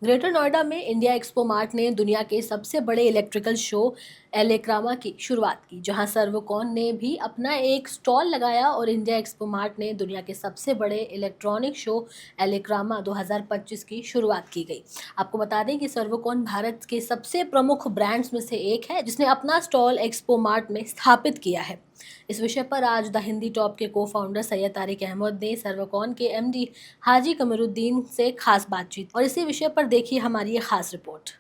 Greater Noida में India expo mart ने दुनिया के सबसे बड़े इलेक्ट्रिकल शो एलेक्रामा की शुरुआत की, जहां सर्वोकॉन ने भी अपना एक स्टॉल लगाया और इंडिया एक्सपो मार्ट ने दुनिया के सबसे बड़े इलेक्ट्रॉनिक शो एलेक्रामा 2025 की शुरुआत की गई। आपको बता दें कि सर्वोकॉन भारत के सबसे प्रमुख ब्रांड्स में से एक है, जिसने अपना स्टॉल एक्सपो मार्ट में स्थापित किया है। इस विषय पर आज द हिंदी टॉप के को-फाउंडर सैयद तारिक अहमद ने सर्वकॉन के एमडी हाजी कमरुद्दीन से खास बातचीत और इसी विषय पर देखिए हमारी ये खास रिपोर्ट।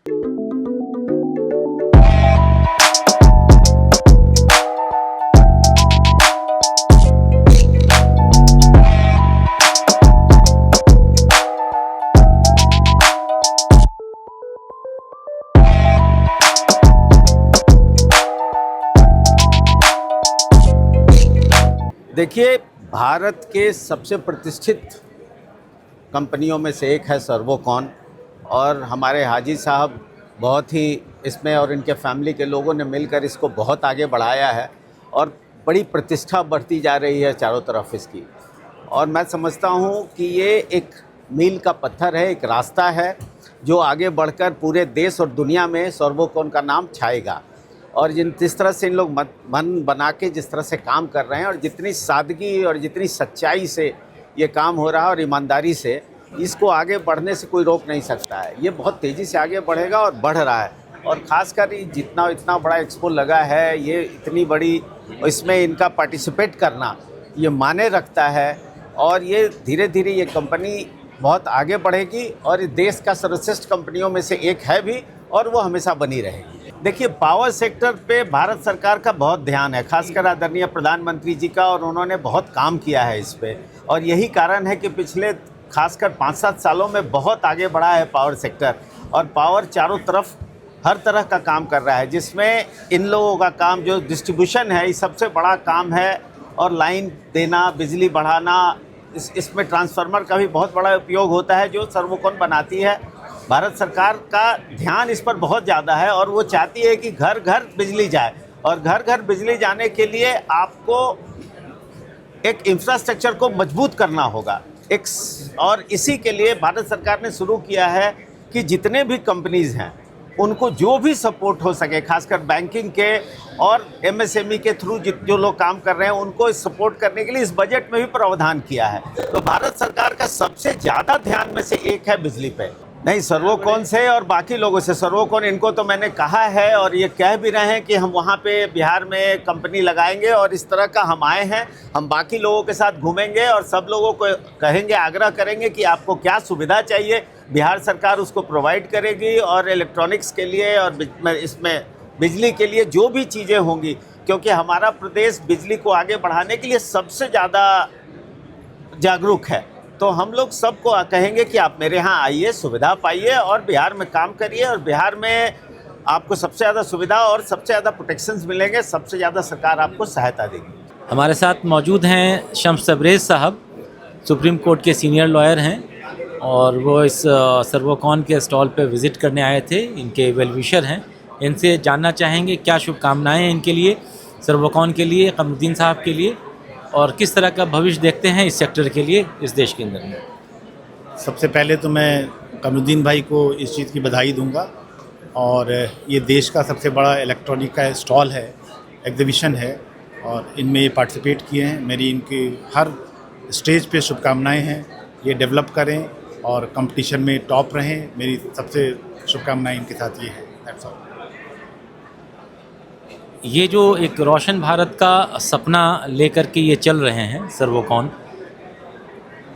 देखिए, भारत के सबसे प्रतिष्ठित कंपनियों में से एक है सर्वोकॉन और हमारे हाजी साहब बहुत ही इसमें और इनके फैमिली के लोगों ने मिलकर इसको बहुत आगे बढ़ाया है और बड़ी प्रतिष्ठा बढ़ती जा रही है चारों तरफ इसकी। और मैं समझता हूँ कि ये एक मील का पत्थर है, एक रास्ता है जो आगे बढ़कर पूरे देश और दुनिया में सर्वोकॉन का नाम छाएगा। और जिस तरह से इन लोग मन बना के जिस तरह से काम कर रहे हैं और जितनी सादगी और जितनी सच्चाई से ये काम हो रहा है और ईमानदारी से, इसको आगे बढ़ने से कोई रोक नहीं सकता है। ये बहुत तेज़ी से आगे बढ़ेगा और बढ़ रहा है। और ख़ासकर जितना इतना बड़ा एक्सपो लगा है, ये इतनी बड़ी, इसमें इनका पार्टिसिपेट करना ये माने रखता है और ये धीरे धीरे ये कंपनी बहुत आगे बढ़ेगी और इस देश का सर्वश्रेष्ठ कंपनियों में से एक है भी और वो हमेशा बनी रहेगी। देखिए, पावर सेक्टर पे भारत सरकार का बहुत ध्यान है, खासकर आदरणीय प्रधानमंत्री जी का, और उन्होंने बहुत काम किया है इस पे। और यही कारण है कि पिछले खासकर 5-7 सालों में बहुत आगे बढ़ा है पावर सेक्टर। और पावर चारों तरफ हर तरह का काम कर रहा है, जिसमें इन लोगों का काम जो डिस्ट्रीब्यूशन है, ये सबसे बड़ा काम है। और लाइन देना, बिजली बढ़ाना, इसमें ट्रांसफार्मर का भी बहुत बड़ा उपयोग होता है जो सर्वोकॉन बनाती है। भारत सरकार का ध्यान इस पर बहुत ज़्यादा है और वो चाहती है कि घर घर बिजली जाए। और घर घर बिजली जाने के लिए आपको एक इंफ्रास्ट्रक्चर को मजबूत करना होगा। और इसी के लिए भारत सरकार ने शुरू किया है कि जितने भी कंपनीज़ हैं उनको जो भी सपोर्ट हो सके, खासकर बैंकिंग के और एमएसएमई के थ्रू जो लोग काम कर रहे हैं, उनको सपोर्ट करने के लिए इस बजट में भी प्रावधान किया है। तो भारत सरकार का सबसे ज़्यादा ध्यान में से एक है बिजली पे। नहीं, सर्वोकॉन से और बाकी लोगों से, सर्वोकॉन इनको तो मैंने कहा है और ये कह भी रहे हैं कि हम वहाँ पे बिहार में कंपनी लगाएंगे और इस तरह का हम आए हैं। हम बाकी लोगों के साथ घूमेंगे और सब लोगों को कहेंगे, आग्रह करेंगे कि आपको क्या सुविधा चाहिए, बिहार सरकार उसको प्रोवाइड करेगी। और इलेक्ट्रॉनिक्स के लिए और इसमें बिजली के लिए जो भी चीज़ें होंगी, क्योंकि हमारा प्रदेश बिजली को आगे बढ़ाने के लिए सबसे ज़्यादा जागरूक है, तो हम लोग सबको कहेंगे कि आप मेरे यहाँ आइए, सुविधा पाइए और बिहार में काम करिए। और बिहार में आपको सबसे ज़्यादा सुविधा और सबसे ज़्यादा प्रोटेक्शंस मिलेंगे, सबसे ज़्यादा सरकार आपको सहायता देगी। हमारे साथ मौजूद हैं शम्स तबरेज़ साहब, सुप्रीम कोर्ट के सीनियर लॉयर हैं और वो इस सर्वोकॉन के स्टॉल पे विज़िट करने आए थे। इनके वेल विशर हैं। इनसे जानना चाहेंगे क्या शुभकामनाएँ हैं इनके लिए, सर्वोकॉन के लिए, कमरुद्दीन साहब के लिए, और किस तरह का भविष्य देखते हैं इस सेक्टर के लिए इस देश के अंदर में। सबसे पहले तो मैं कमरुद्दीन भाई को इस चीज़ की बधाई दूंगा। और ये देश का सबसे बड़ा इलेक्ट्रॉनिक का स्टॉल है, एग्जीबिशन है, और इनमें ये पार्टिसिपेट किए हैं। मेरी इनकी हर स्टेज पे शुभकामनाएं हैं, ये डेवलप करें और कंपटीशन में टॉप रहें। मेरी सबसे शुभकामनाएं इनके साथ ये है। That's all. ये जो एक रोशन भारत का सपना लेकर के ये चल रहे हैं सर्वोकॉन,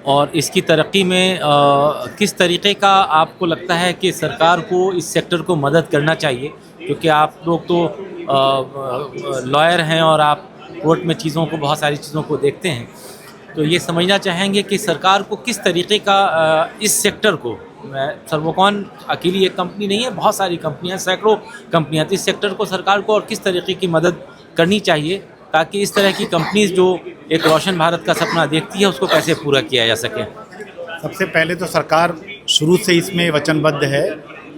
और इसकी तरक्की में किस तरीके का आपको लगता है कि सरकार को इस सेक्टर को मदद करना चाहिए, क्योंकि आप लोग तो लॉयर हैं और आप कोर्ट में चीज़ों को, बहुत सारी चीज़ों को देखते हैं, तो ये समझना चाहेंगे कि सरकार को किस तरीके का इस सेक्टर को, सर्वोकॉन अकेली एक कंपनी नहीं है, बहुत सारी कंपनियां, सैकड़ों कंपनियां, तो इस सेक्टर को सरकार को और किस तरीके की मदद करनी चाहिए ताकि इस तरह की कंपनीज जो एक रोशन भारत का सपना देखती है उसको कैसे पूरा किया जा सके। सबसे पहले तो सरकार शुरू से इसमें वचनबद्ध है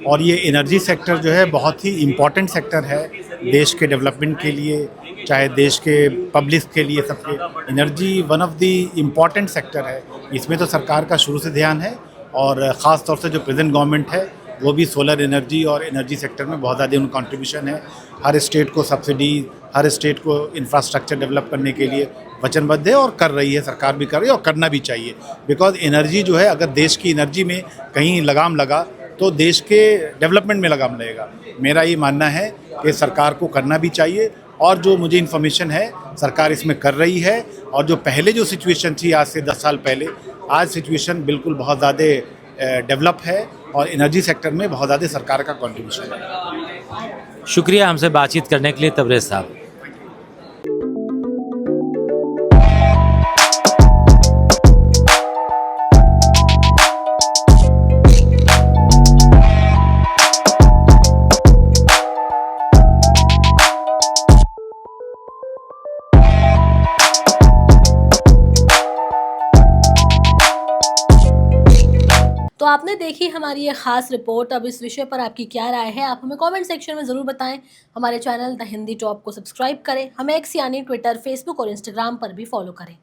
और ये एनर्जी सेक्टर जो है बहुत ही इम्पॉर्टेंट सेक्टर है देश के डेवलपमेंट के लिए, चाहे देश के पब्लिक के लिए, सबके। Energy one of the important sector है, इसमें तो सरकार का शुरू से ध्यान है। और ख़ास तौर से जो प्रेजेंट गवर्नमेंट है वो भी सोलर एनर्जी और एनर्जी सेक्टर में बहुत ज़्यादा उनका कंट्रीब्यूशन है। हर स्टेट को सब्सिडी, हर स्टेट को इंफ्रास्ट्रक्चर डेवलप करने के लिए वचनबद्ध है और कर रही है, सरकार भी कर रही है और करना भी चाहिए। बिकॉज एनर्जी जो है, अगर देश की एनर्जी में कहीं लगाम लगा तो देश के डेवलपमेंट में लगाम लगेगा। मेरा ये मानना है कि सरकार को करना भी चाहिए और जो मुझे इन्फॉर्मेशन है सरकार इसमें कर रही है। और जो पहले जो सिचुएशन थी आज से 10 साल पहले, आज सिचुएशन बिल्कुल बहुत ज़्यादा डेवलप है और एनर्जी सेक्टर में बहुत ज़्यादा सरकार का कंट्रीब्यूशन है। शुक्रिया हमसे बातचीत करने के लिए तबरेज़ साहब। तो आपने देखी हमारी ये खास रिपोर्ट। अब इस विषय पर आपकी क्या राय है, आप हमें कमेंट सेक्शन में ज़रूर बताएं। हमारे चैनल द हिंदी टॉप को सब्सक्राइब करें, हमें एक्स यानी ट्विटर, फेसबुक और इंस्टाग्राम पर भी फॉलो करें।